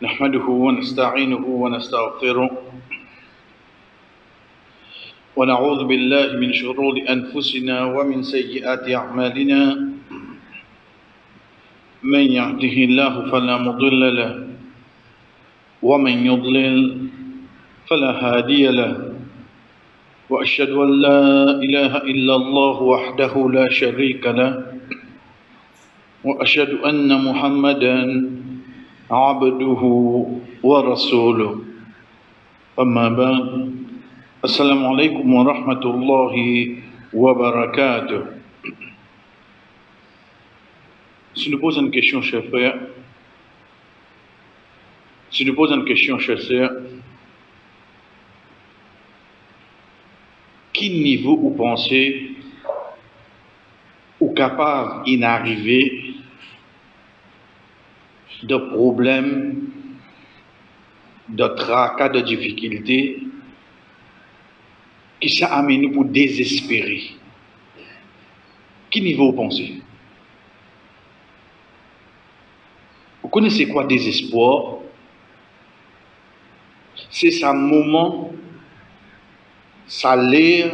نحمده ونستعينه ونستغفره ونعوذ بالله من شرور أنفسنا ومن سيئات أعمالنا من يهده الله فلا مضل له ومن يضلل فلا هادي له وأشهد أن لا إله إلا الله وحده لا شريك له وأشهد أن محمدا عبده ورسوله أما بعد السلام عليكم ورحمة الله وبركاته. Si nous posons une question, chers frères, chers sœurs, quel niveau vous pensez ou capable d'y arriver de problèmes, de tracas, de difficultés qui s'amènent pour désespérer? Quel niveau vous pensez? Vous connaissez quoi désespoir? C'est ce moment, ça l'air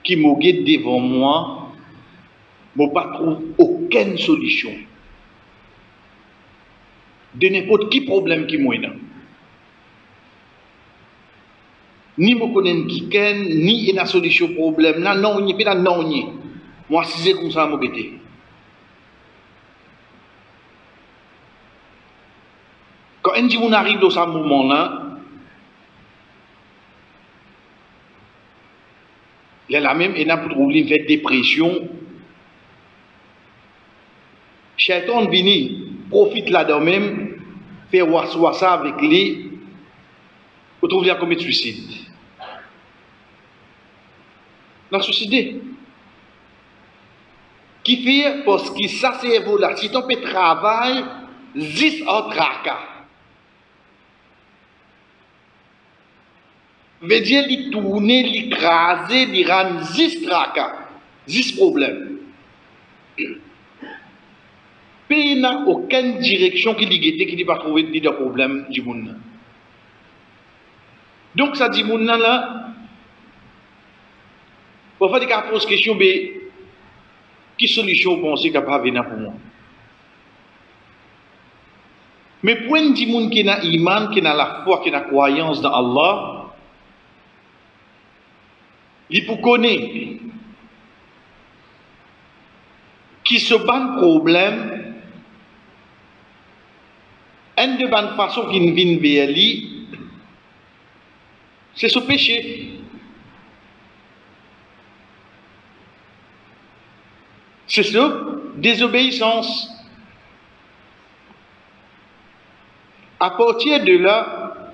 qui me guide devant moi, je ne trouve aucune solution de n'importe quel problème qui m'a. Ni me connais qui ni une solution au problème, non, ni pas non, ni. Moi, si c'est comme ça, je vais quand on arrive dans ce moment-là, il y a la même, et n'a pas trouvé une dépression. Shaitan vini, profite là-dedans même, fait ça avec lui, vous trouvez là comme suicide. La suicide. Qui fait parce que ça c'est évolué. Si on peut travailler, 10 autres tracas. Veut dire, il tourner, il écraser, il rendre 10 tracas, 10 problèmes. Pays n'a aucune direction qui l'iguette, qui ne pas trouver de problème du monde. Donc, ça dit, monde là, pour faire des cas pose question, mais quelle solution vous pensez capable de venir pour moi? Mais pour un dit monde qui a iman, qui a la foi, qui a la croyance dans Allah, il peut connaître qui se bat problème. Une de bonnes façons qui vient vers lui, c'est ce péché. C'est ça, désobéissance. À partir de là,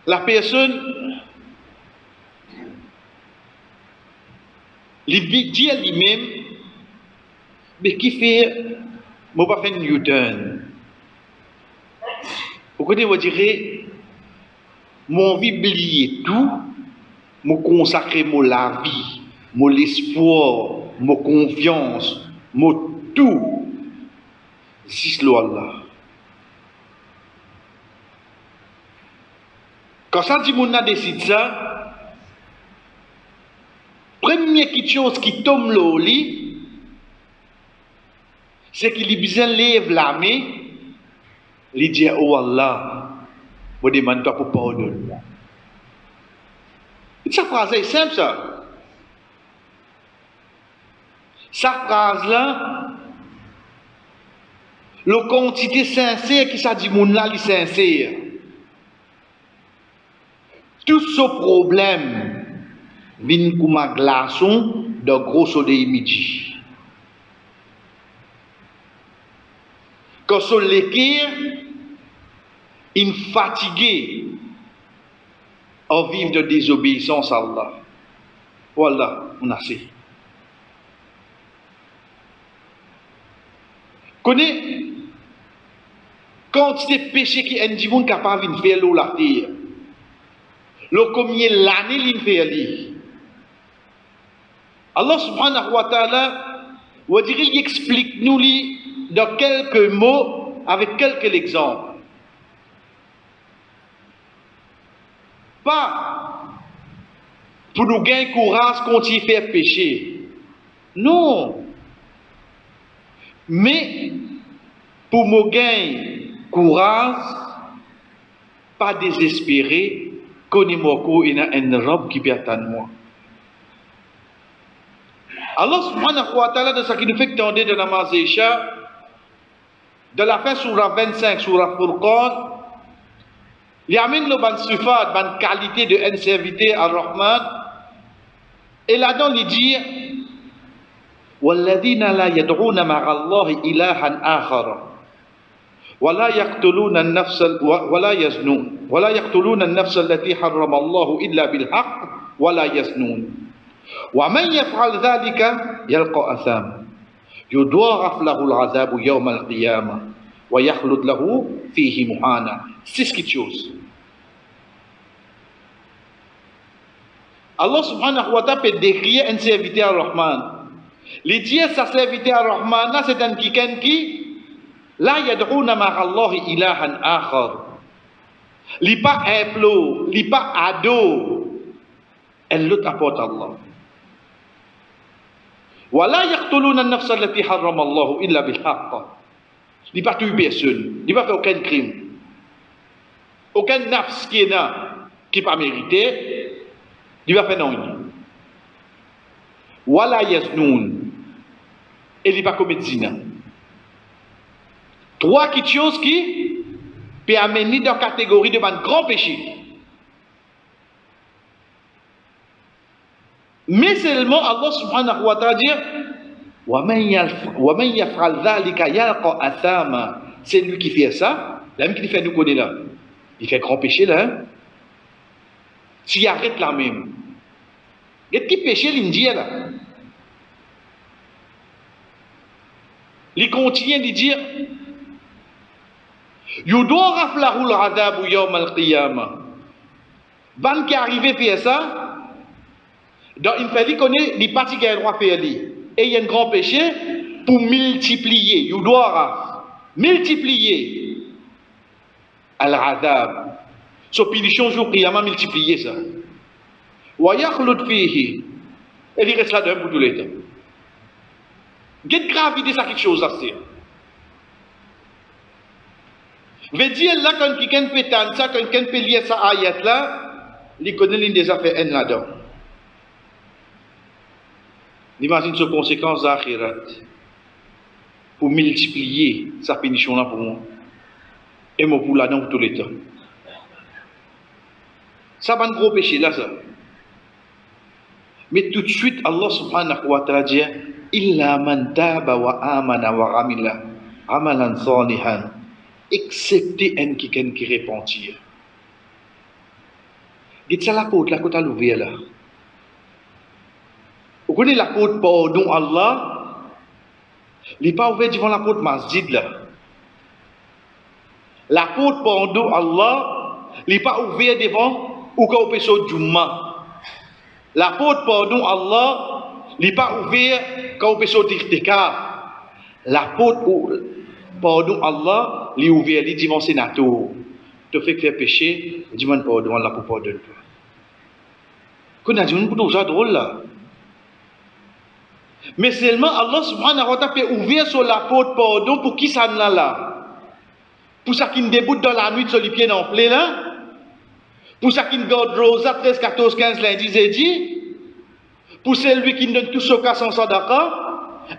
la personne, il dit à lui-même, mais qui fait, moi pas faire Newton. Pourquoi vous direz, mon vie oublier tout, me consacrer la vie, l'espoir, ma confiance, tout, c'est Allah. Quand ça dit mon a décidé ça, première chose qui tombe au lit, c'est qu'il a besoin de lever la main, il dit oh Allah, je demande toi pour pardonner. Cette phrase est simple ça. Cette phrase-là, le quantité sincère qui ça dit mon là, il est sincère. Tout ce problème vient comme un glaçon de gros soleil midi. Quand ce l'équerre, il est fatigué à vivre de désobéissance à Allah. Voilà, on a assez. Connais quantité de péché qui est un monde capable de faire l'eau la terre. Le combien l'année il fait lui. Allah subhanahu wa ta'ala On dirait qu'il explique nous dans quelques mots, avec quelques exemples. Pas pour nous gagner courage contre y faire pécher. Non. Mais pour nous gagner courage, pas désespérer, connais-moi qu'il y a une robe qui peut attendre moi. Allah subhanahu wa ta'ala, de ce qui nous fait tendre de la Mazécha, de la fin surah 25, surah Furqan, il amène le ban sifat, ban qualité de un serviteur à Rahman, et là-dedans il dit وَالَّذِينَ لَا يَدْعُونَ مَعَ اللَّهِ إِلَهًا آخَرَ ولا يقتلون النفس ولا يزنون ولا يقتلون النفس التي حرم الله إلا بالحق ولا يزنون ومن يفعل ذلك يلقى أثاما يضاعف له العذاب يوم القيامة ويخلد له فيه مهانا. C'est ce qui chose. Allah subhanahu wa ta'ala peut décrire un serviteur Rahman. Il dit sa serviteur Rahman, c'est un quelqu'un qui la yad'una ma'a Allah ilahan akhar. Li pas implo, li pas ado. Elle l'autre apporte Allah. Wa la yaqtuluna an-nafs allati harrama Allah illa bil haqq. Li pas tuer personne, li pas faire aucun crime. Aucun nafs qui est là qui pas mérité, li va faire non. Wa la yaznoun. Et li pas commettre zina. Trois choses qui peuvent amener dans la catégorie de un grand péché. Mais seulement Allah subhanahu wa ta'ala dit وَمَنْ يَفْعَلْ ذَلِكَ يَلْقَى أَثَامًا. C'est lui qui fait ça, la même qui fait nous connaît là. Il fait grand péché là. Hein? S'il arrête là même. Il y a petit péché l'Indien là. Il continue de dire Yudoraf lahul adabu yawm al-qiyamah. Ban qui arrivé faire ça, dans une famille connaît les parties qui a le droit de faire et il y a un grand péché pour multiplier. Yudoraf, multiplier al-adab. So punition jour qiyamah multiplier ça. Wa yakhlud fihi. Et il reste là dedans pour tout le temps. Quelle gravité ça quelque chose à faire. Veut dire là quand quelqu'un peut tendre ça, quand quelqu'un peut lire ça ayat là, il connaît l'une des affaires N là-dedans. Imagine ces conséquences d'akhirat pour multiplier sa punition là pour moi. Et moi pour là-dedans pour tout le temps. Ça va un gros péché là ça. Mais tout de suite Allah subhanahu wa ta'ala dit illa man taba wa amana wa amila amalan salihan. Excepté un qui repentir. Dites ça la porte, la côte à l'ouvrir là. Vous connaissez la porte pardon Allah? Il n'est pas ouvert devant la porte masjid là. La porte pardon Allah, il n'est pas ouvert devant ou quand on peut sauter Jumma. La porte pardon Allah, il n'est pas ouvert quand on peut sauter Irtika. La porte pardon Allah, li ouvert li devant sénateur. Tu fais faire péché, demande pardon Allah pour pardonner toi. Qu'on a dit on pour ça drôle là. Mais seulement Allah subhanahu wa ta'ala peut ouvrir sur la porte pardon pour qui ça là. Pour ça qui ne déboute dans la nuit sur les pieds enflés là. Pour ça qui ne garde rosa 13, 14, 15 lundi jeudi. Pour celui qui ne donne tout ce cas sans sadaka.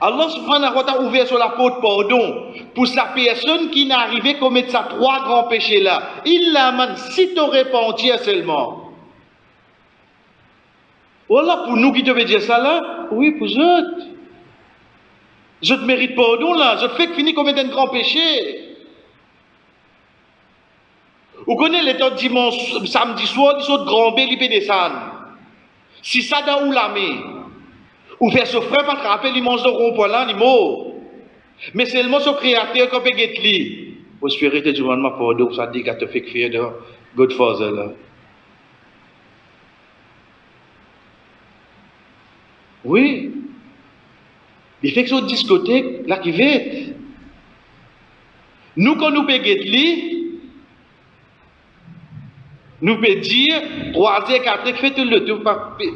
Allah subhanahu wa ta'ala ouvert sur la porte pardon pour sa personne qui n'est arrivé commettre ces trois grands péchés là. Il l'a man si tu repentir seulement. Voilà pour nous qui devons dire ça là. Oui pour eux. Je te mérite pardon là. Je te fais finir commettre un grand péché. Vous connaissez les temps dimanche, samedi soir, ils sont de grand B, ils peuvent descendre. Si ça dans ou la main. Ou faire ce frère pas attraper les mange de rond-point là, les mots. Mais seulement ce créateur qu'on peut get li. Prospérité du monde, pour donc ça dit qu'à te fait crier de Godfather là. Oui. Il fait que sur discothèque, là qui va. Nous, quand nous payons nous pouvons dire, 3e, 4e, faites le tour,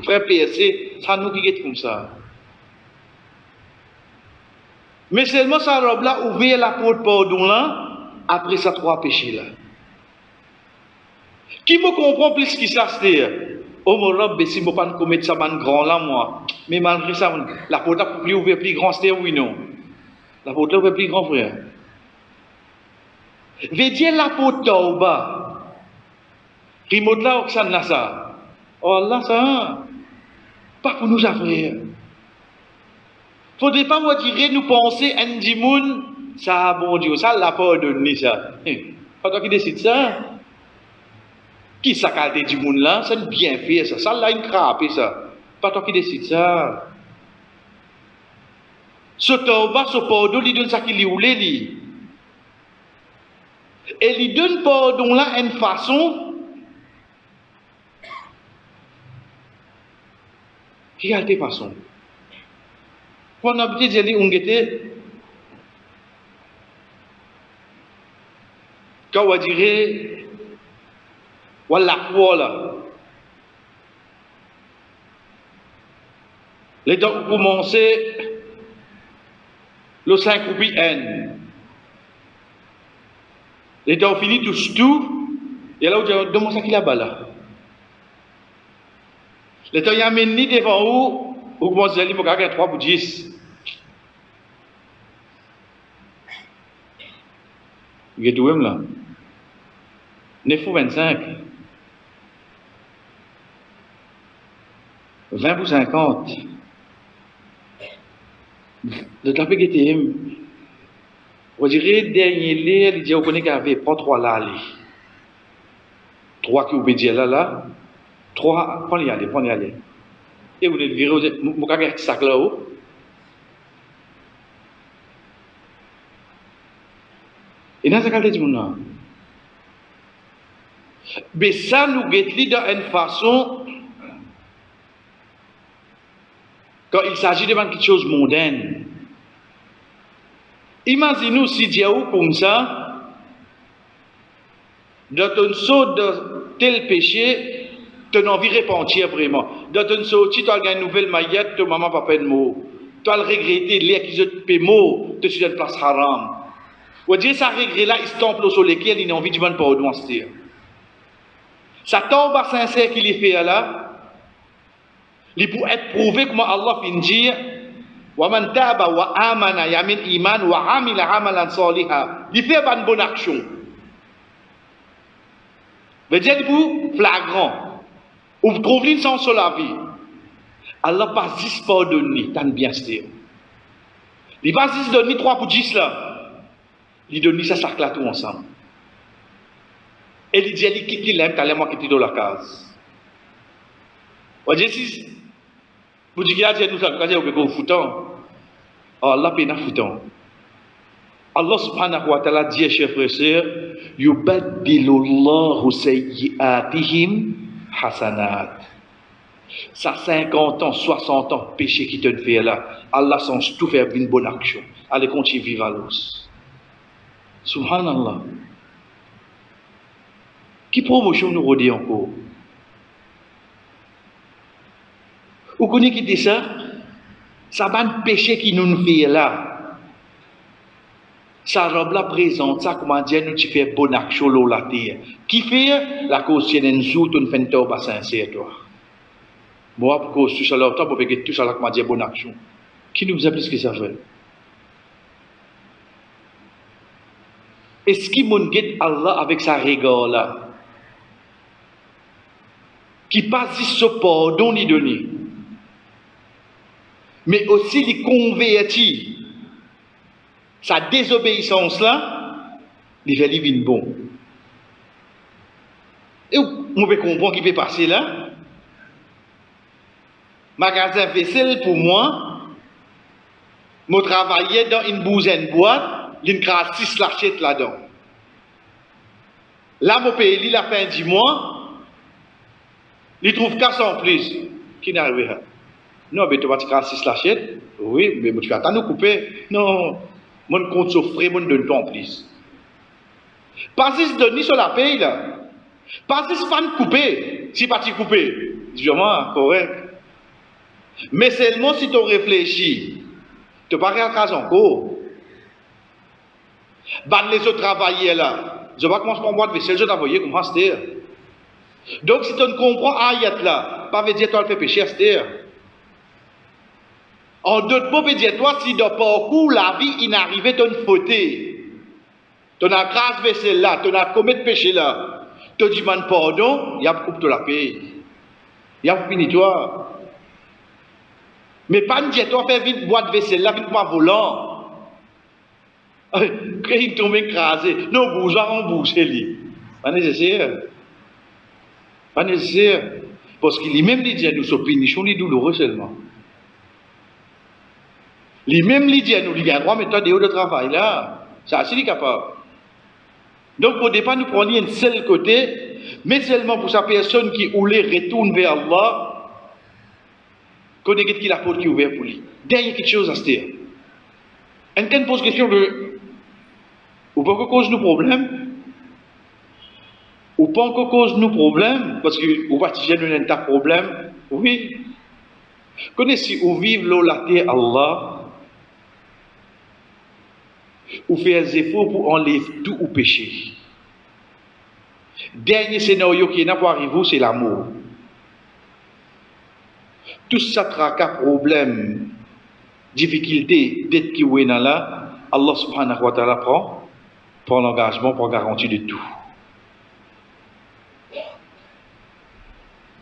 frère PSC, ça nous qui est comme ça. Mais seulement ça robe là, ouvrir la porte pardon là, après ça 3 péchés là. Qui me comprend plus ce qui ça c'est? Oh mon robe, si je ne peux pas commettre ça, man grand là, moi. Mais malgré ça, la porte là, plus ouvrir plus grand, c'est oui, non. La porte là, ouvrir plus grand, frère. Veut dire la porte là au bas. Remote là, ça là ça. Oh là, ça. Pas pour nous affaires. Faudrait pas vous dire, nous penser, Andy Moon, ça, bon Dieu, ça l'a pas donné, ça. Pas toi qui décide ça. Qui ça qualité du monde là, c'est bien fait, ça. Ça l'a une crape, ça. Pas toi qui décide ça. Ce tauba, ce pardon, il donne ça qu'il lui voulait, lui. Et il donne pardon là, une façon. Qui a été façon? Quand on a dit, on était. Quand on dirait, voilà quoi là. Les dents ont commencé le 5 ou 8 N. Les dents ont fini tout. Et là, on demande ça qui là-bas là. Les temps y a mené devant où, on commence à dire, il y a 3 ou 10. Il y a tout même là. 9 ou 25. 20 ou 50. Le temps que tu on dirait, dernier lait, il dit, on connaît qu'il y avait pas 3 là. 3 qui vous dire là. 3, prenez y aller. Et vous êtes viré, vous êtes, vous avez un sac là-haut. Et dans ce cas-là, du monde, mais ça nous guette dans une façon, quand il s'agit de quelque chose de mondaine. Imaginez-nous si Dieu comme ça, dans une sorte de tel péché, tu as envie de repentir vraiment. Dans une sortie, tu as une nouvelle maillette, tu maman papa de mot. Tu as le regretté, l'air qui se paie mot, tu es sur une place haram. Ou dire ça regret là, il se temple sur lequel il a envie de demander pardon à se dire. Ça tombe à sincère qu'il est fait là, il peut être prouvé comment Allah finit dire wa man taba wa amana yamin iman wa amila amalan saliha. Il fait une bonne action. Veut dire vous flagrant. Ou vous trouvez une sens sur la vie. Allah pas 10 pardonner, t'as bien se dire. Il va 10 donner 3 pour 10 là. Il donne ça sac là tout ensemble. Et il dit il quitte l'aime, t'as l'air moi quitter dans la case. Vous voyez si vous dites qu'il y a nous ça quand vous pouvez foutant. Allah peine foutant. Allah subhanahu wa ta'ala dit chers frères et sœurs, yubaddilullahu sayyi'atihim hasanat. Ça 50 ans, 60 ans, péché qui te fait là, Allah s'en tout faire une bonne action. Allez, continue vivre à l'os. Subhanallah. Qui promotion nous redit encore? Vous connaissez qui dit ça? Ça va un péché qui nous fait là. Ça robe la présente, ça comment dire, nous tu fais bonne action là terre. Qui fait la cause c'est un jour tu fais un tauba sincère toi. Moi pour cause tout ça là temps pour que tout ça là comment dire bonne action. Qui nous a plus que ça fait? Est-ce qu'il mon guette Allah avec sa rigueur là? Qui pas dit ce pardon ni donné. Mais aussi les convertis. Sa désobéissance là, il fait vivre bon. Et vous pouvez comprendre qui peut passer là. Magasin vaisselle pour moi, je travaillais dans une douzaine boîte, il y a 6 lachettes là-dedans. Là, je paye la fin du mois, il trouve 400 plus. Qui n'arrive pas. Non, mais tu vas te casser la chèque. Oui, mais tu vas nous couper. Non, mon compte s'offre, mon donne en plus. Pas si donner sur la paye là. Pas si fan coupé, si pas coupé. Dis-moi, correct. Mais seulement si tu réfléchis, tu n'as pas rien à faire encore. Ban les autres travailler là. Je vais commencer par moi de vaisselle, je vais envoyer comme ça. Donc si tu ne comprends ayat là, pas veut dire que tu vas faire péché à cette. En d'autres mots, veut dire toi, si dans parcours la vie inarrivée, tu as une faute. Tu as grâce vaisselle là, tu as commis de péché là. Tu demandes pardon, il y a coupe de la paix. Il y a fini toi. Mais pas me dire toi, fais vite boîte vaisselle là, vite pas volant. Il tombe écrasé. Non, bourgeois, on bouge, lui. Pas nécessaire. Pas nécessaire. Parce qu'il même dit à nous, ce pénichon, il est douloureux seulement. Lui-même, il dit à nous, il y a un droit, mais toi, des hauts de travail là. Ça, c'est capable. Donc, au départ, nous prenons un seul côté, mais seulement pour sa personne qui voulait retourner vers Allah, qu'on ait qui la porte qui est ouverte pour lui. Derrière quelque chose à se dire. On peut poser question de. Ou pas que cause nos problèmes? Ou pas que cause nos problèmes? Parce que, ou pas si j'ai un tas de problèmes? Oui. Connaissez, ou vivre là, la terre Allah, ou faire des efforts pour enlever tout au péché. Dernier scénario qui n'a pas arrivé, c'est l'amour. Tout ça tracas, problème, difficulté, d'être qui est là, Allah subhanahu wa ta'ala prend l'engagement pour garantir de tout.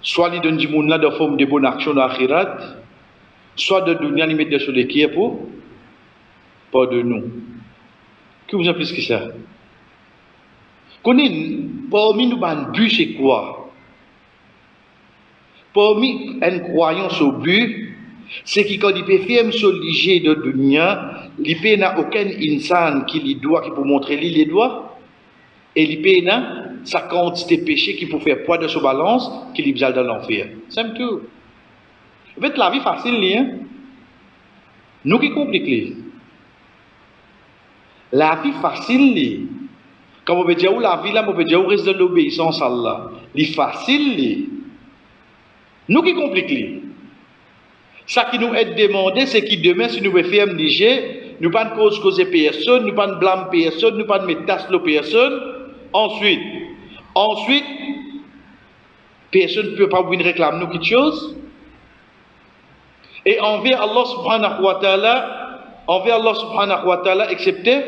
Soit il donne du monde là de forme de bonne action dans l'akhirat, soit de dunya il met sur les qui pour pas de nous. Que vous appelez ce que ça? Connais parmi nous ban but c'est quoi? Parmi un croyant au but, c'est qui quand il peut faire sur l'IG de dunya, il peut n'a aucun insan qui lui doit qui pour montrer lui les doigts, et il peut n'a sa quantité de péché qui peut faire poids de sa balance qui lui dans l'enfer. C'est tout. En fait la vie facile hein? Nous qui compliquons. La vie facile comme on peut dire où la vie là, on peut dire où reste de l'obéissance à Allah. Les facile nous qui compliquons. Ça qui nous est demandé, c'est que demain, si nous voulons faire léger, nous ne pas causer personne, nous ne pas blâmer personne, nous ne pas mettre tasse de personne. Ensuite, personne ne peut pas venir réclamer nous quelque chose. Et envers Allah subhanahu wa ta'ala, excepté,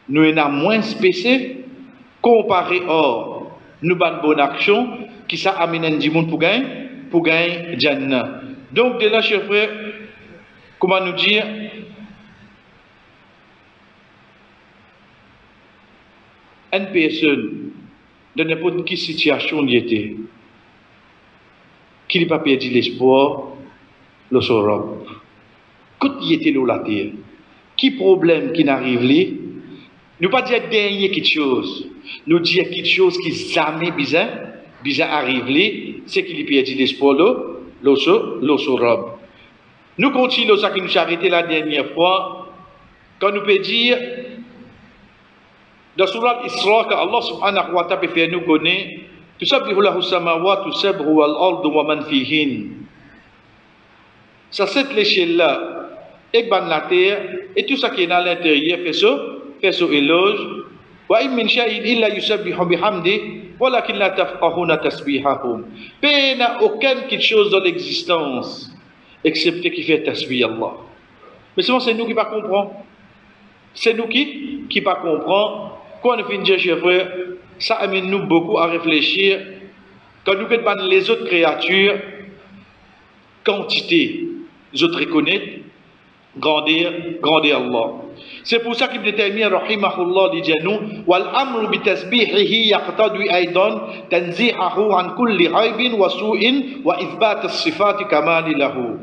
nous avons moins spécial comparé à nous avons bonne action qui ça amène du monde pour gagner Jannah. Donc de là, chers frères, comment nous dire, une personne dans n'importe quelle situation il était, qui n'a pas perdu l'espoir, le saura. Quand il était dans la terre, qui problème qui n'arrive là, nous pas dire dernier quelque chose, nous dire quelque chose qui jamais bizarre arrive là, c'est qu'il a perdu l'espoir, le saura. Nous continuons ça qui nous a arrêté la dernière fois, quand nous peut dire, dans Surat Isra, que Allah subhanahu wa ta'ala peut faire nous connaître, tusabbihu lahu samawati sab'u wal ardu wa man fihin. Ça cette l'échelle là, et la terre, et tout ça qui est dans l'intérieur fait ça éloge. Wa in min shay'in illa yusabbihu bihamdi, walakin la tafqahuna tasbihahum. Il n'y a aucune chose dans l'existence, excepté qui fait tasbih Allah. Mais seulement c'est nous qui ne comprenons pas. C'est nous qui ne comprenons pas. Quand on finit, chers frères, ça amène nous beaucoup à réfléchir. Quand nous regardons les autres créatures, quantité, les autres reconnaissent, grandir Allah. C'est pour ça qu'il détermine, rahimahullah, dit nous, wal amru bi tasbihihi yaqtadi aidan tanzihahu an kulli raibin wa su'in wa ithbat as-sifati kamali lahu.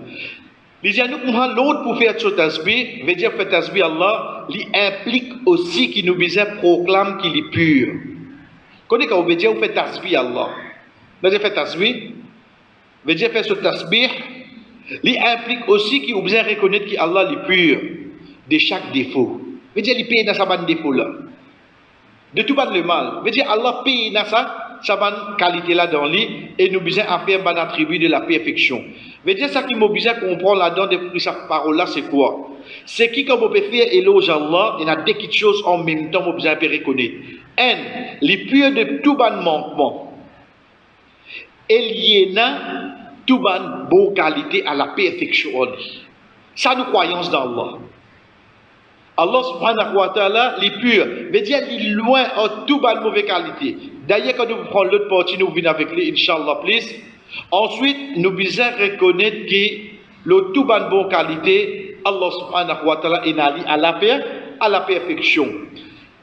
Il dit nous l'autre pour faire ce tasbih, veut dire faire tasbih Allah, il implique aussi qu'il nous besoin proclame qu'il est pur. Quand on veut dire on fait tasbih Allah, mais fait tasbih, veut dire faire ce tasbih, il implique aussi qu'il besoin reconnaître qu'Allah est pur de chaque défaut. Veut dire il paye dans sa bonne défaut là. De tout le mal. Veut dire Allah paye dans sa bonne qualité là dans lui et nous besoin à faire un bon attribut de la perfection. Veut dire ça qui m'a besoin comprendre là-dedans de sa parole là, c'est quoi? C'est qui quand on peut faire éloge à Allah, il y a deux petites choses en même temps qu'on besoin de reconnaître. Un, les purs de tout bon manquement. Et il y a tout bonne bonne qualité à la perfection. Ça nous croyons dans Allah. Allah subhanahu wa ta'ala, les purs, veut dire il est loin en tout bonne mauvaise qualité. D'ailleurs, quand nous prenons l'autre partie, nous venons avec lui, Inch'Allah, please. Ensuite, nous devons reconnaître que le tout bonne qualité, Allah subhanahu wa ta'ala est à la perfection.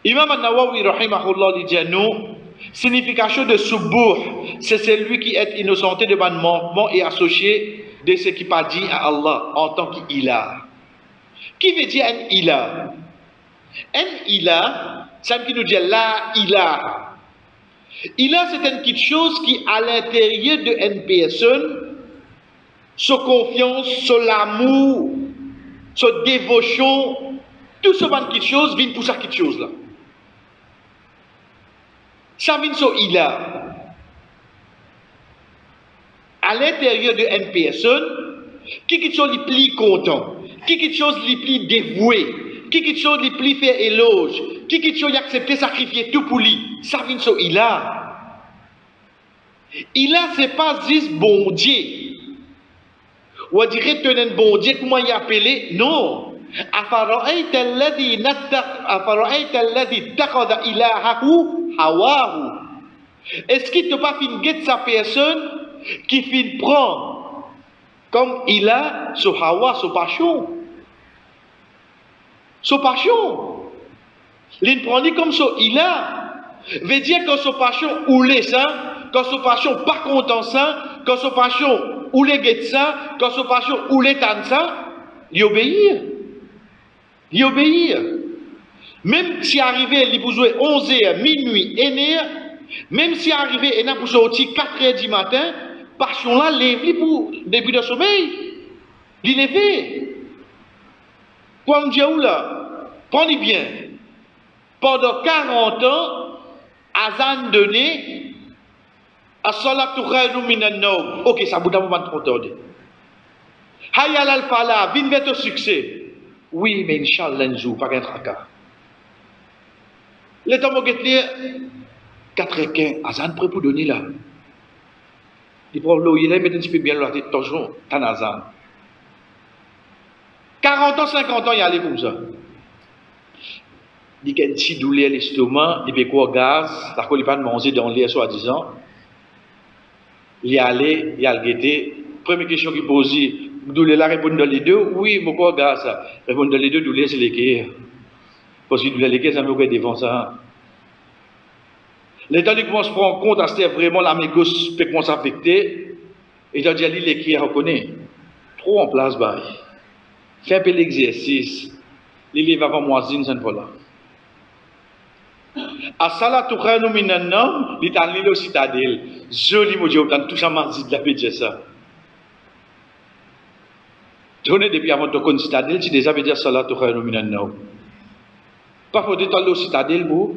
Imam An-Nawawi, rahimahullah, dit à nous, signification de subuh, c'est celui qui est innocenté de bon manquement et associé de ce qui pas dit à Allah en tant qu'ilah. Qui veut dire un ilah? Un ilah, c'est qui nous dit la ilaha. Ilah, c'est une petite chose qui, à l'intérieur de une personne, sa confiance, son amour, sa dévotion, tout ce genre de choses vient pour ça petite chose là. Ça vient sur ilah. À l'intérieur de une personne, qui quelque chose les plus content, qui quelque chose les plus dévoué, qui quelque chose les plus fait éloge, qui quelque chose accepter sacrifier tout pour lui, ça vient sur ilah. Ilah c'est pas juste bon Dieu. Ou dirait tenir bon Dieu comment il appelé? Non. أفرأيت الذي اتخذ إلهه هواه. Est-ce qu'il ne pas fin guette sa personne qui fin prend comme il a ce hawa, ce passion? Ce passion. Il prend comme ce il a. Veut dire que ce passion ou les ça, que ce passion pas content ça, que ce passion ou les guette ça, que ce passion ou les tanne ça, il obéir. Il obéir. Même si arrivé, il vous jouer 11h, minuit, 1h, même si arrivé, il a pour sortir 4h du matin, passion là, lève-lui pour début de sommeil. Il levé. Quand Dieu là, prenez bien. Pendant 40 ans, Azan donné, as-salatu khayrun minan nawm. Ok, ça vous donne pas trop tard. Hayal al-falah, vin vers au succès. Oui, mais Inch'Allah, un jour, pas un tracas. Le temps où vous lire 4h15, Azan prêt pour donner là. Il prend l'eau, il est, mais un petit peu bien la tête, toujours, t'as Azan. 40 ans, 50 ans, il y a allé comme ça. Il y a un petit douleur à l'estomac, il y a quoi gaz, parce qu'il n'y a pas de manger dans l'air, soi-disant. Il y a allé, il y a le guetté. Première question qu'il pose, douleur là, répondre dans les deux, oui, mais quoi gaz, ça. Répondre dans les deux, douleur, c'est l'équerre. Parce que douleur, l'équerre, ça me fait devant ça. L'état du commence à prendre compte, à ce que vraiment la mégosse peut commencer à affecter, et il dit, l'équerre reconnaît. Trop en place, bah. Fais un peu l'exercice. Les livres avant moisine, ça ne va là. As-salatu khayrun minan nawm, il t'a lu au citadelle. Joli mot, j'ai tout ça mardi de la paix ça. Tourner depuis avant de connaître citadelle, tu déjà veut dire salatu khayrun minan nawm. Pas faut détailler au citadelle pour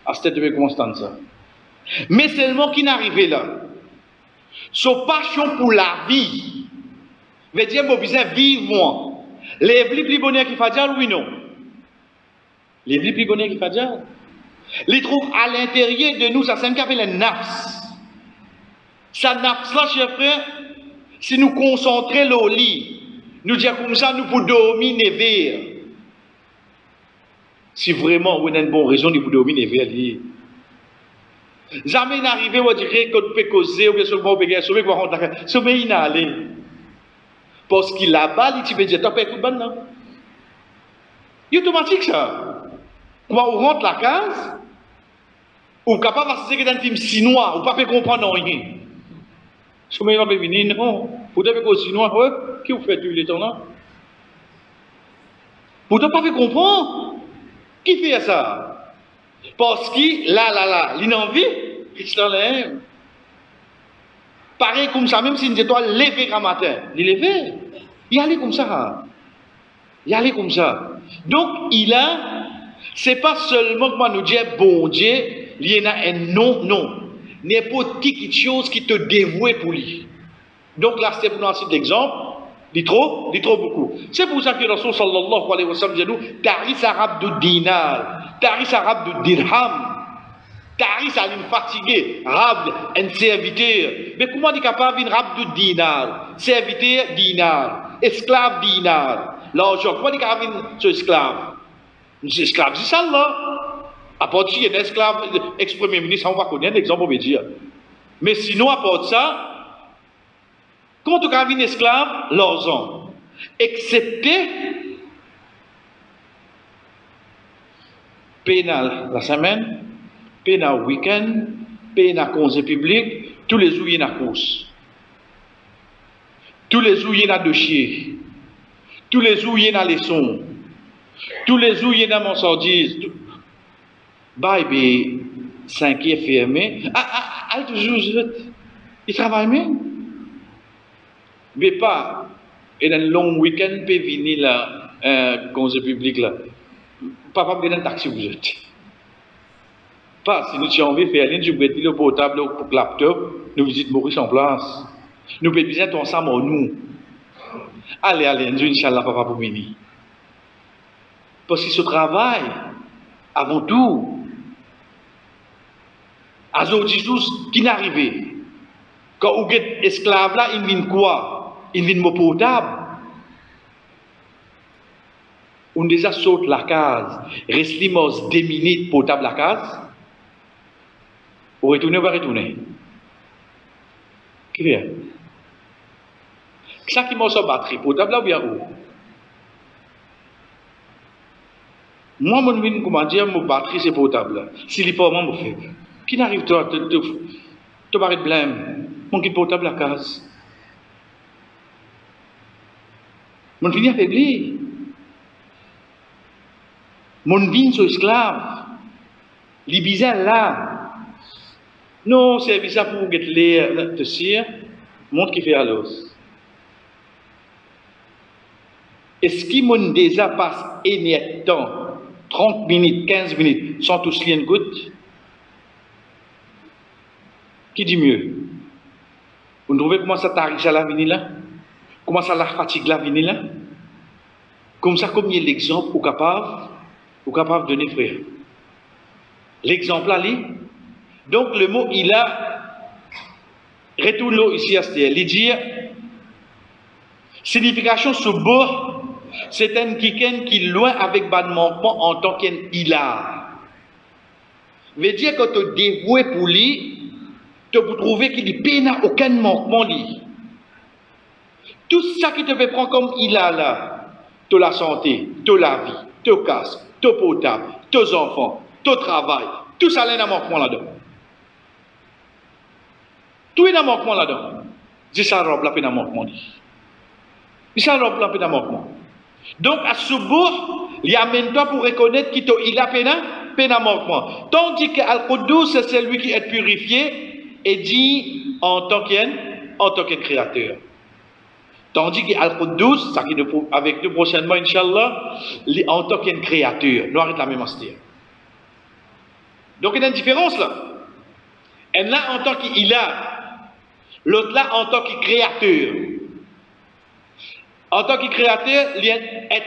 à cette de constant ça. Mais seulement qui n'arrive là. Son passion pour la vie veut dire mon besoin vivre. Les plus bonheur qui fait dire oui non. Les plus bonheur qui fait dire. Les trouve à l'intérieur de nous, ça c'est qu'appelle le nafs. Ça nafs là, chers frères, si nous concentrons au lit, nous dire comme ça, nous pouvons dominer vers. Si vraiment vous avez une bonne raison de vous dominer vers lui. Jamais n'arrive, on dirait qu'on peut causer, ou bien seulement on peut gagner, sauver, qu'on va sauver, il n'a allé. Parce qu'il là-bas, il te dit, t'as pas écouté non? C'est automatique ça. On rentre la case, ou capable de se dire que c'est un chinois, ou pas comprendre rien. Je ne vais pas venir, non. Vous devez être chinois, ouais, qui vous fait les temps là? Vous ne devez pas comprendre. Qui fait ça? Parce qu'il, là, il a envie, il s'en l'aime. Pareil comme ça, même si nous étions levé un matin, il est levé. Il allait comme ça. Il allait comme ça. Donc, c'est pas seulement comment nous dire, bon Dieu, il y a un non, non. N'importe quelque chose qui te dévoue pour lui. Donc là, c'est pour nous un petit exemple. Dit trop beaucoup. C'est pour ça que le Rasul sallallahu alayhi wa sallam dit nous, taris arabe de dinar, taris arabe de dirham, taris à une fatigué, arabe, un serviteur. Mais comment est capable d'un arabe de dinar, serviteur dinar, esclave dinar, l'argent, comment est capable d'un esclave? Un esclave, c'est ça là. À part il y a un esclave, ex-premier ministre, on va connaître l'exemple, on va dire. Mais sinon, à part ça, quand tu as un esclave, l'argent, excepté pénal la semaine, pénal week-end, pénal congé public, tous les jours il y a une course. Tous les jours il y a un dossier. Tous les jours il y a une leçon. Tous les jours il y a une marchandise. Baby, 5 est fermé. Toujours, il travaille même. Mais pas, et un long week-end peut venir là, congé public là. Papa me donne un taxi vous êtes. Pas, si nous avons envie de faire l'une, je vais le portable pour le laptop, nous visitons Maurice en place. Nous pouvons bien ensemble nous. Allez, Inch'Allah, papa pour venir. Parce que ce travail, avant tout, à Jésus qui n'arrivait. Quand vous êtes esclave là, il vient quoi? Il vient mon portable. On déjà saute la case. Reste 2 minutes portable la case. Vous retournez ou pas retourner? Qui vient? Ça qui m'a sur batterie, portable là ou bien où? Moi, mon vin, comment dire, mon batterie c'est portable. S'il n'est pas moi, mon fait. Qui n'arrive toi, te paraît de blême. Mon kit portable la case. Mon vin affaibli. Mon vin sont esclave. Les bizarres là. Non, c'est bizarre pour vous les te sire. Montre qui fait à l'os. Est-ce qu'il m'ont déjà passé un temps, 30 minutes, 15 minutes, sans tous lier une goutte? Qui dit mieux? Vous trouvez comment ça t'arrive à la venir là? Comment ça la fatigue la venir là? Comme ça, comme il y a l'exemple, vous capable de donner frère. L'exemple là, donc le mot il a, retourne ici à ce il dit, signification subuh, c'est un quelqu'un qui est loin avec ban manquement en tant qu'il a. Veut dire que tu es dévoué pour lui, tu peux trouver qu'il n'a aucun manquement lui. Tout ça qui te fait prendre comme il a là, de la santé, de la vie, de casque, de potable, tes enfants, ton travail, tout ça là, un manquement là-dedans. Tout est un manquement là-dedans. C'est ça robe la peine à manquement. C'est ça robe la peine à manquement. Donc à ce bout, il y a même toi pour reconnaître qu'il a peine à manquement. Tandis que Al-Quddus, c'est celui qui est purifié et dit en tant que créateur. Tandis que Al-Quddus, ça qui nous avec nous prochainement, Inch'Allah, en tant que créateur. Nous arrêtons la même astuce. Donc il y a une différence là. Un là en tant qu'il a, l'autre là en tant que créateur. En tant que créateur, il est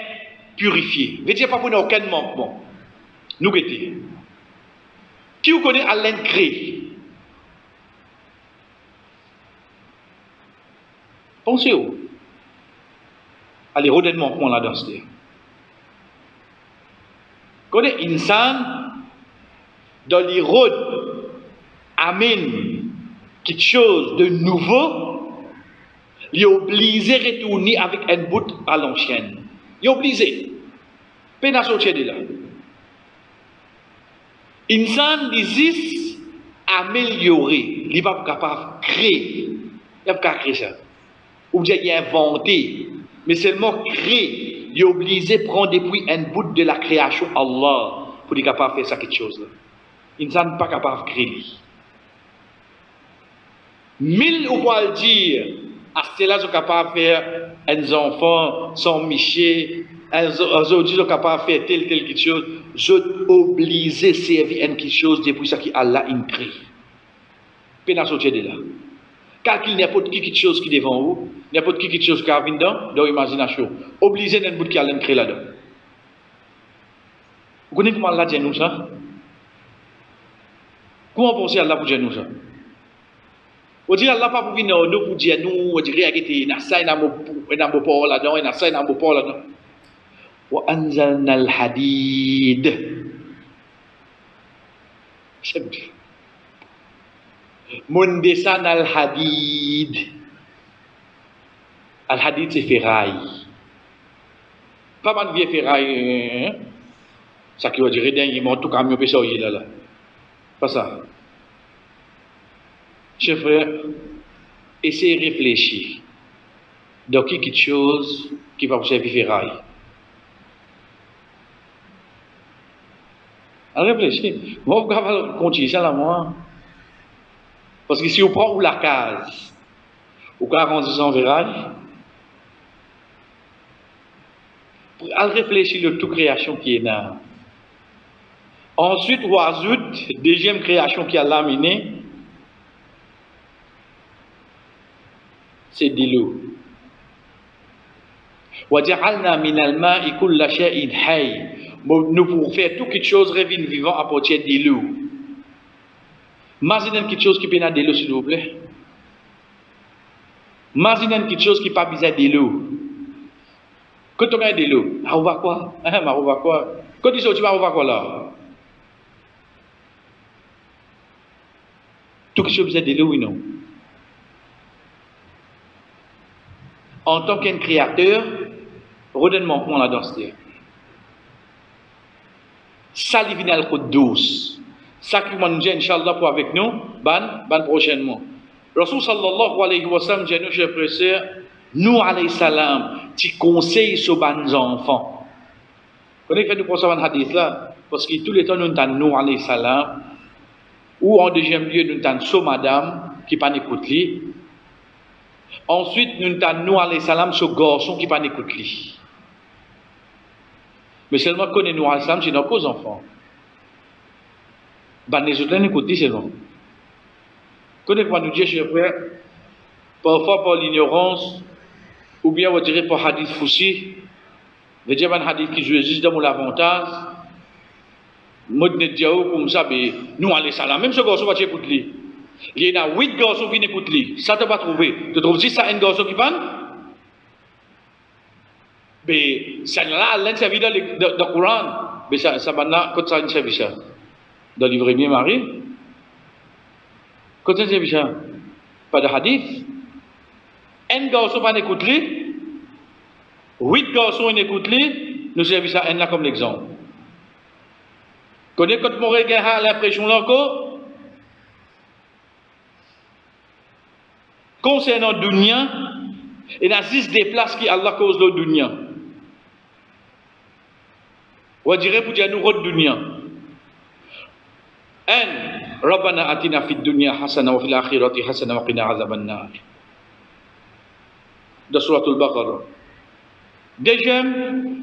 purifié. Veut dire pas pour aucun manquement. Nous guettons. Qui vous connaît à l'incré? Pensez-vous. Allez, redonnez manquement là-dedans. Connaît insan dans les routes amène quelque chose de nouveau, il est obligé de retourner avec un bout à l'ancienne. Il est obligé. Peine à sortir de là. Insan désire améliorer. Il n'est pas capable de créer. Il n'est pas capable de créer ça. Ou bien il a inventé. Mais seulement créer. Il est obligé de prendre depuis un bout de la création Allah pour être capable de faire ça quelque chose là. Insan n'est pas capable de créer. 1000 ou pas le dire, à ce là, ils sont capables de faire un enfant sans micher, aujourd'hui, ils sont capables de faire tel quelque chose, je obligé à servir quelque chose depuis ça qui Allah incrit. Peine sortir de là. Car qu'il n'importe qui quelque chose qui est devant vous, n'importe qui quelque chose qui vient dans l'imagination, obligé d'un bout qui Allah incrit là-dedans. Vous connaissez comment Allah dit nous ça? Comment penser Allah pour dire nous ça? On dit Allah pas pour venir nous pour dire nous, on dirait qu'il y a ça, il y a un beau là-dedans, il y a ça, il y a un beau là-dedans. Wa anzalna al-hadid. Mon dessin al-hadid. Al-hadid c'est ferraille. Pas mal de vieux ferraille. Ça qui va dire dernièrement tout camion peut sortir là. Pas ça. Chers frères, essayez de réfléchir. Donc, il y a quelque chose qui va vous servir ferraille. Alors, réfléchissez. Moi, vous pouvez continuer ça là, moi. Parce que si vous prenez la case, vous pouvez rendre ça en ferraille. Allez réfléchir de toute création qui est là. Ensuite, vous ajoutez deuxième création qui a laminé. C'est de l'eau. Nous pouvons faire toute chose revient vivant à partir de l'eau. Imaginez quelque chose qui peut être de l'eau, s'il vous plaît. Imaginez quelque chose qui n'a pas besoin de l'eau. Quand on a de l'eau, on va quoi? On va quoi? Quand tu dis, tu vas quoi là? Tout quelque chose besoin de l'eau, oui, non? En tant qu'un créateur, redonne-moi comment la danse. Ça, il vient à douce. Ça qui m'a dit, Inch'Allah, pour avec nous, ban prochainement. Rasul sallallahu alayhi wa sallam, j'ai nous, chers frères, nous, alayhi salam, tu conseilles sur les enfants. Vous connaissez que nous pensons à un hadith là? Parce que tous les temps, nous avons nous, alayhi salam, ou en deuxième lieu, nous avons sur madame, qui pas écouté. Ensuite, nous avons nous, alayhi salam, sur garçon, qui pas écouté. Mais seulement qu'on est nous, alayhi salam, c'est nos enfants. Ben, les autres, écoutez, c'est bon. Connaissez quoi nous dire, chers frères, parfois par l'ignorance, ou bien on dirait par hadith foussi, veut dire un hadith qui joue juste dans mon avantage, moi je dis comme ça, mais nous allons ça même ce garçon va écouter lui. Il y a 8 garçons qui n'écoutent lui, ça tu vas trouver. Tu trouves si ça un garçon qui parle? Mais ça là, l'un servi dans le Coran, mais ça maintenant, quand ça un servi ça. Dans le livre bien Marie, quand ça servi ça, pas de hadith. Un garçon va écouter, 8 garçons n'écoutent lui, nous servons ça un là comme l'exemple. Quand mon regard a l'impression là encore, concernant Dunya, il y a 6 des places qui Allah cause le Dunya. On dirait pour dire nous rôde Dunya. Rabbana atina fid dunya hasana wa fil akhirati hasana wa qina azaban nar. De Surah Al-Baqarah. Deuxième,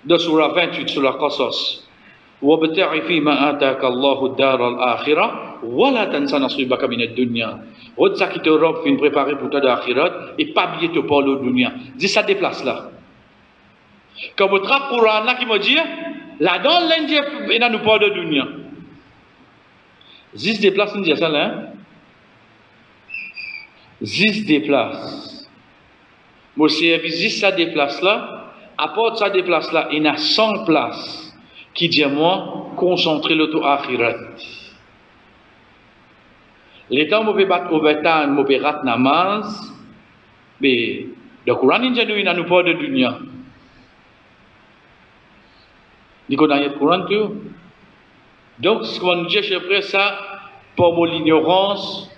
de Surah 28, Surah Qasas. وَابْتَعِ فِي مَا آتَاكَ اللَّهُ الدَّارَ الْآخِرَةِ وَلَا تَنْسَ نَصِيبَكَ مِنَ الدُّنْيَا. Regarde ça qui te robe, fin préparer pour toi de l'akhirat, et pas bien te parler au dunya. Dis ça déplace là. Comme au trappe Coran là qui me dit, là-dedans, l'Indien, il nous parle de dunya. Zis déplace, il dit ça là. Hein? Zis déplace. Moi, si Zis ça déplace là, apporte ça déplace là, il y a 100 places. Qui dit moi, concentrer l'auto-akhirat. Les temps où je vais battre au bétan, je vais battre namaz, mais le Coran, il nous parle de dunya. Il dit qu'on a le Coran, tout. Donc, ce qu'on nous dit, chers frères, ça, pour mon ignorance,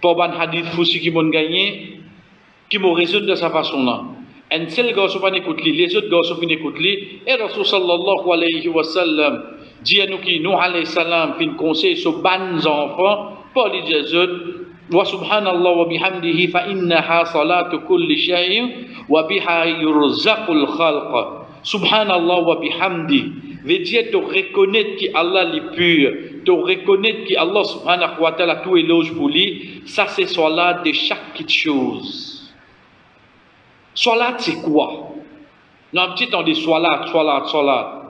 pour mon hadith foussi qui m'ont gagné, qui m'ont résolu de sa façon-là. Un seul garçon va n'écouter, les autres garçons vont n'écouter. Et Rasul sallallahu alayhi wa sallam dit à nous qui, nous alayhi salam, fin conseil sur bons enfants, pour les autres, wa subhanallah wa bihamdihi fa innaha salatu kulli shay'in wa biha yurzaqul khalq. Subhanallah wa bihamdi veut dire te reconnaître qu'Allah est pur, te reconnaître qu'Allah subhanahu wa ta'ala tout éloge pour lui. Ça c'est salat de chaque petite chose. Salat c'est quoi? Non, petit on dit salat.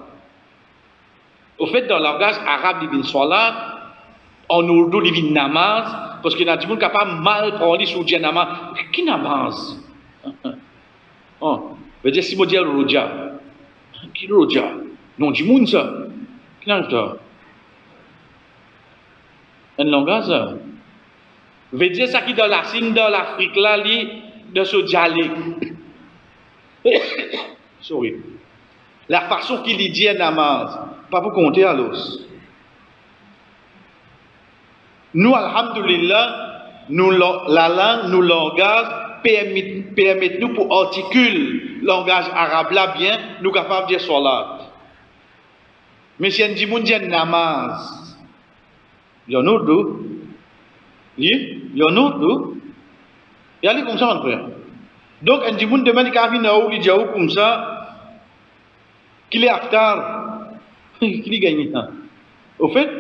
Au fait dans le langage arabe il dit salat, en ourdou il dit namaz, parce qu'il y a des gens qui pas mal parlé sur le namaz. Qui namaz? Veut dire si moi dis roja. Qui roja? Non, du monde ça. Qui n'a pas? Un langage ça. Veut dire ça qui dans la Chine, dans l'Afrique là, de ce dialecte. Sorry. La façon qu'il dit un namaz, pas pour compter à l'os. Nous, alhamdulillah, la langue, nous langage, permettent nous pour articuler le langage arabe là bien, nous capables de dire salat. Mais si on dit namaz, il y en a d'autres. Il y en a d'autres. Il y a les comme ça en frère. Donc, on dit demain qu'il y a il dit comme ça, qu'il est aftar, qu'il est gagné. Au fait,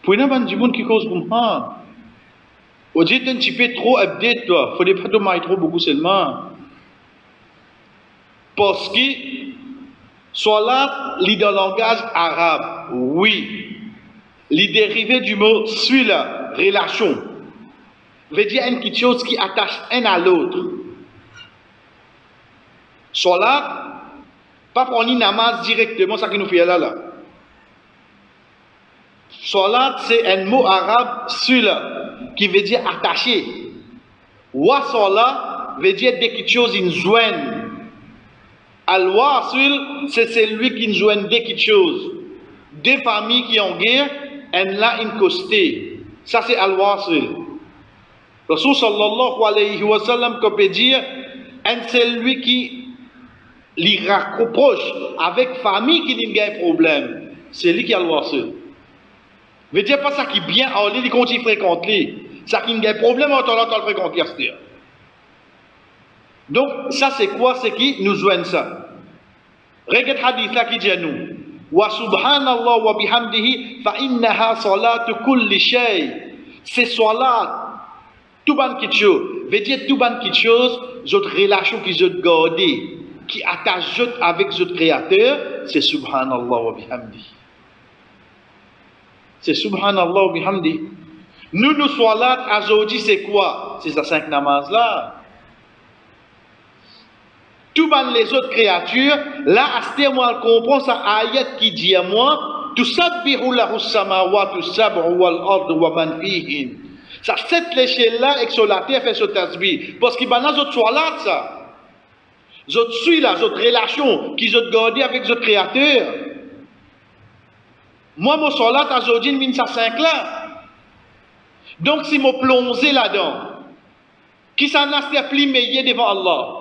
pour une bonne monde qui cause comme ça, au dit un petit peu trop update, toi, il ne faut pas trop beaucoup seulement. Parce que, salat, lit dans le langage arabe, oui. Les dérivés du mot celui-là, relation, veut dire une petite chose qui attache un à l'autre. Salat, pas prendre namaz directement, ça qui nous fait là. Salat, c'est un mot arabe celui-là, qui veut dire attaché. Wa salat veut dire des petites choses in joignent. Al-wasil, c'est celui qui nous joigne des petites choses. Des familles qui ont guerre, elles là une costée. Ça c'est al-wasil. Rasul sallallahu alayhi wa sallam, qu'on peut dire, c'est lui qui lui rapproche avec famille qui n'a pas de problème. C'est lui qui a al-wasil. Veut dire pas ça qui bien en lui, quand il fréquente lui. Ça qui n'a pas de problème, on le fréquente. Donc, ça c'est quoi? C'est qui nous joigne ça. Regarde le hadith là qui dit à nous. Wa subhanallah wa bihamdihi fa innaha salatu kulli shay. C'est salat. Tout ban quelque chose. Veut dire tout ban quelque chose, votre relation qui se garde, qui attache avec votre créateur, c'est subhanallah wa bihamdihi. C'est subhanallah wa bihamdihi. Nous salat aujourd'hui c'est quoi? C'est ça 5 namaz là. Tout les autres créatures, là, à ce moment, on comprend ça ayat qui dit à moi, tusabbihu lahu samawati sab'u wal ardu wa man fihin. Ça, cette échelle-là, et que sur la terre fait ce tasbih. Parce qu'il y a des autres salat, ça. Les autres suivent là, les autres relations, qu'ils ont gardé avec les autres créateurs. Moi, mon salat, à aujourd'hui, il mine ça 5 là. Donc, si je plongé là-dedans, qui s'en a plus meilleur devant Allah?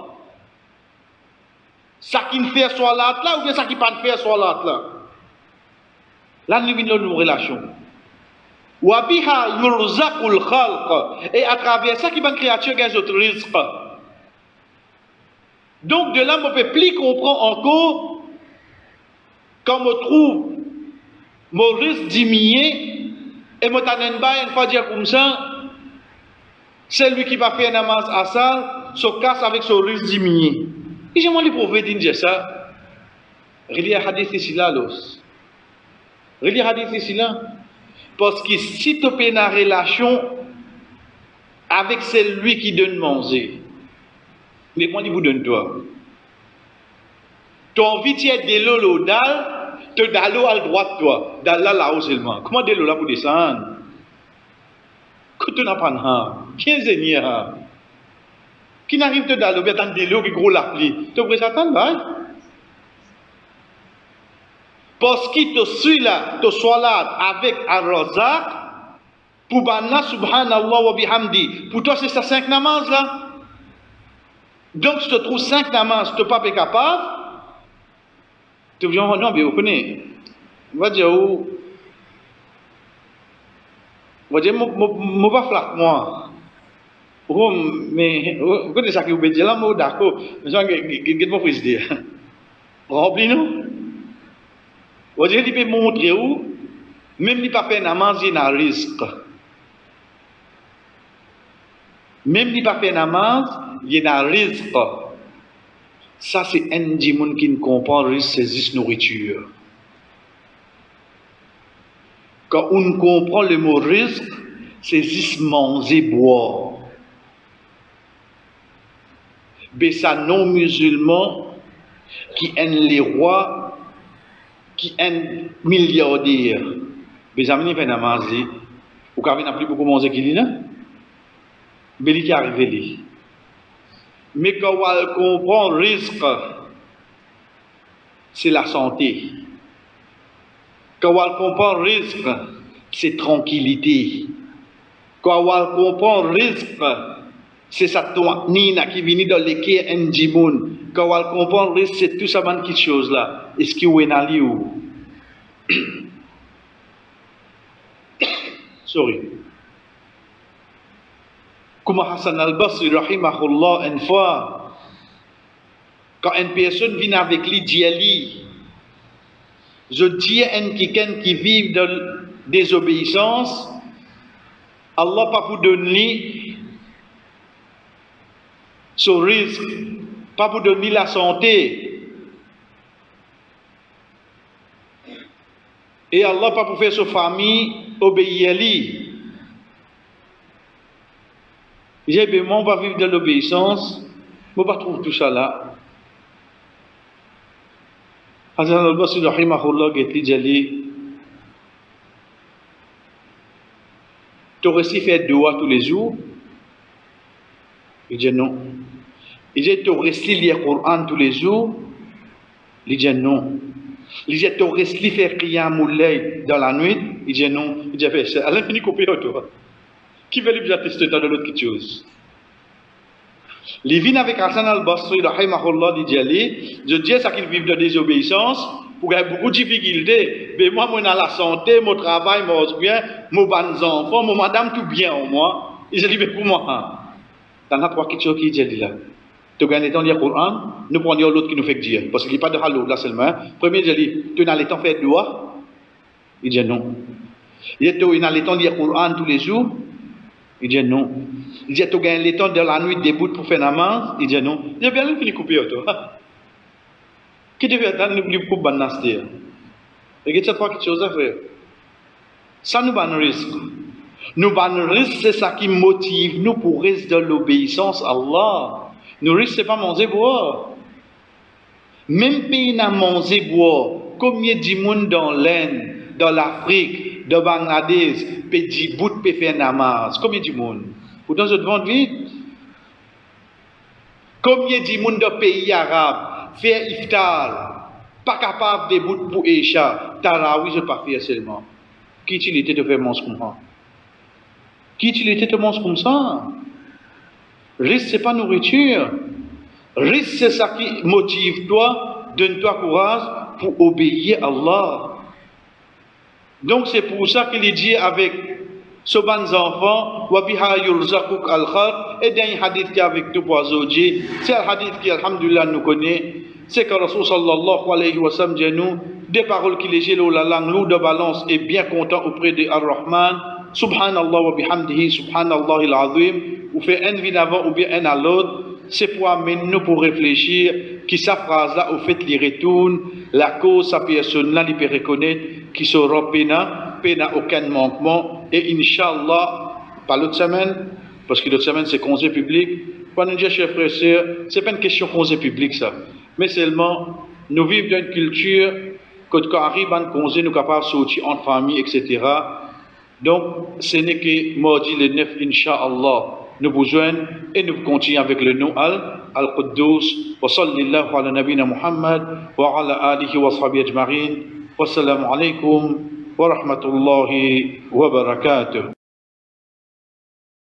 Ça qui ne fait salat là ou bien ça qui ne fait pas salat là? Là, nous avons une relation. Wabiha yurzaqul khalq. Et à travers ça, qui va créature gagne notre risque. Donc, de là, on peut plus comprendre encore quand on trouve mon risque diminué et mon tanenba, une fois dire comme ça, c'est lui qui va faire un namaz à ça, se casse avec son risque diminué. Et j'ai demandé pour prophète dire ça. Relis un hadith ici là, relis un hadith ici là. Parce que si tu as une relation avec celui qui donne manger, mais moi, il vous donne toi. Tu as envie de l'eau dalle, tu as l'eau à droite toi, dans là-haut seulement. Comment de l'eau là pour descendre? Que tu n'as pas de qui est Seigneur? Qui n'arrive pas dans l'eau, bien dans l'eau qui gros la pluie. Tu peux s'attendre là? Parce que tu suis là, tu sois là avec Ar-Razaq, pour banna subhanallah wa bihamdi. Pour toi, c'est ça 5 namaz là. Donc, si tu trouves 5 namaz, tu n'es pas capable. Tu dis, oh non, mais vous connaissez. On va dire, On va dire, je pas flatte moi. Oh, mais, vous connaissez ça que vous pouvez dire là, moi, d'accord. Mais ça, qu'est-ce que vous pouvez dire? Remplis-nous. On va dire, il peut montrer où, même si pas fait namaz, il y a un risque. Même si pas fait namaz, il y a un risque. Ça, c'est un des gens qui ne comprend le risque, c'est juste nourriture. Quand on comprend le mot risque, c'est juste manger, boire. Mais ça, non-musulman, qui aiment les rois, qui aiment milliardaires. Mais ça ne fait pas manger. Ou quand il n'a plus beaucoup manger qu'il dit, non? Mais il est arrivé. Mais quand on comprend le risque, c'est la santé. Quand on comprend le risque, c'est tranquillité. Quand on comprend le risque, c'est sa tournina qui vient dans l'équerre endimoun. Quand on comprend le risque, c'est tout ça qui chose là. Est-ce qu'il y a un liou? Sorry. Comme Hassan al-Basri, rahimahullah, une fois, quand une personne vient avec lui, dit je dis à quelqu'un qui vit dans désobéissance, Allah pas vous donner son risque, pas vous donner la santé. Et Allah pas pour faire sa famille obéir à lui. J'ai dit, moi, on va vivre de l'obéissance, on va trouver tout ça là. Hassan al-Basri, rahimahullah, dit, tu aurais si fait dua tous les jours? Il dit non. Il dit, tu aurais si lire le Coran tous les jours? Il dit non. Il dit, tu aurais si faire qiyamul layl dans la nuit? Il dit non. Il dit, à l'infini coupé toi. Qui veut lui attester dans l'autre chose? Les vignes avec Hassan al-Basri, rahimahullah, dit, je dis ça qu'ils vivent de désobéissance, pour avoir beaucoup de difficultés. Mais moi, j'ai la santé, mon travail, mon bien, mon bonnes enfants, mon madame, tout bien en moi. Ils disent, mais pour moi, dans trois questions qui disent là. Tu gagnes le temps de lire le Coran, nous prenons l'autre qui nous fait dire. Parce qu'il n'y a pas de halou là seulement. Premier, il dit, tu as le temps de faire doigt? Il dit non. Il dit, tu as le temps de lire le Coran tous les jours? Il dit non. Il dit, tu gagnes le temps de la nuit debout pour faire namaz? Il dit non. Il dit, bien, il finit couper toi. Qui devait attendre, n'oublie pas de bannaster. Et qu'il y a trois choses à faire. Ça nous banne risque. Nous banne risque, c'est ça qui motive nous pour rester dans l'obéissance à Allah. Nous risque, c'est pas manger boire. Même pays n'a mangé boire. Combien de monde dans l'Inde, dans l'Afrique, dans Bangladesh, peut Djibouti, peut faire namaz? Combien de monde? Pourtant, je demande vite. Combien de monde dans pays arabes faire iftar, pas capable de bout pour Isha, Tarawi, je ne peux pas faire seulement. Qui utilité de faire manger comme ça? Qui utilité de manger comme ça? Risque, ce n'est pas nourriture. Risque, c'est ça qui motive toi, donne-toi courage pour obéir à Allah. Donc, c'est pour ça qu'il dit avec ce bon enfant, Wabiha yurzaquk al-khar, et d'un hadith qui est avec nous pour aujourd'hui, c'est un hadith qui, alhamdulillah, nous connaît. C'est que Rasul sallallahu alayhi wa sallam dit nous, des paroles qui les gèlent la langue lourde de balance et bien content auprès de Ar-Rahman, subhanallah wa bihamdihi, subhanallah il-azim, ou fait un vide avant ou bien un à l'autre, c'est pour amener nous pour réfléchir, qui sa phrase-là, au fait, il retourne, la cause, sa personne-là, il peut reconnaître, qui sera péna aucun manquement, et Inch'Allah, pas l'autre semaine, parce que l'autre semaine c'est congé public, pour nous dire, chers frères et sœurs, c'est pas une question de congé public ça. Mais seulement, nous vivons dans une culture que quand arrive un congé, nous sommes capables de sortir en famille, etc. Donc, ce n'est que mardi le 9, Inch'Allah, nous besoin et nous continuons avec le nom Al-Quddus. Wa sallallahu ala nabina Muhammad wa ala alihi wa sahbihi ajma'in. Wassalamu alaikum wa rahmatullahi wa barakatuh.